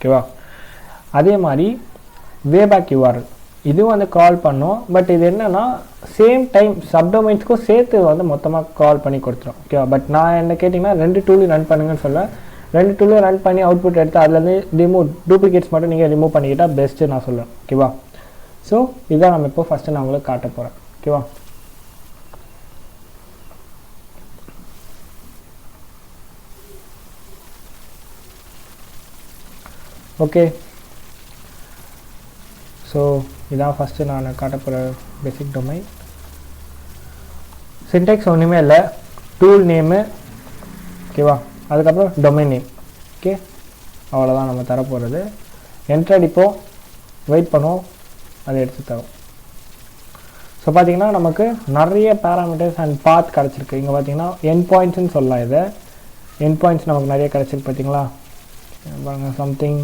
ஓகேவா? அதே மாதிரி வேபேக் URL இதுவும் வந்து கால் பண்ணோம். பட் இது என்னென்னா சேம் டைம் சப்டொமைன்ஸ்க்கும் சேர்த்து வந்து மொத்தமாக கால் பண்ணி கொடுத்துரும். ஓகேவா? பட் நான் என்ன கேட்டிங்கன்னா 2 டூலையும் ரன் பண்ணுங்கன்னு சொல்ல, 2 டூலையும் ரன் பண்ணி அவுட்புட் எடுத்து அதுலேருந்து டூப்ளிகேட்ஸ் மட்டும் நீங்கள் ரிமூவ் பண்ணிக்கிட்டால் பெஸ்ட்டு நான் சொல்லுவேன். ஓகேவா? ஸோ இதான் நம்ம இப்போ ஃபஸ்ட்டு நான் உங்களுக்கு காட்ட போகிறேன். ஓகேவா? ஓகே, ஸோ இதான் ஃபஸ்ட்டு நான் காட்ட போகிற பேசிக் டொமைன். சின்டெக்ஸ் ஒன்றுமே இல்லை, டூல் நேமு. ஓகேவா? அதுக்கப்புறம் டொமைன் நேம். ஓகே, அவ்வளோதான் நம்ம தரப்போகிறது. என்ட்ரு அடிப்போம், வெயிட் பண்ணுவோம், அதை எடுத்து தரோம். ஸோ பார்த்தீங்கன்னா நமக்கு நிறைய பேராமீட்டர்ஸ் அண்ட் பாத் கிடச்சிருக்கு. இங்கே பார்த்தீங்கன்னா என் பாயிண்ட்ஸ்ன்னு சொல்லலாம். இதை என் பாயிண்ட்ஸ் நமக்கு நிறைய கிடச்சிருக்கு. பார்த்தீங்களா? பாருங்கள், சம்திங்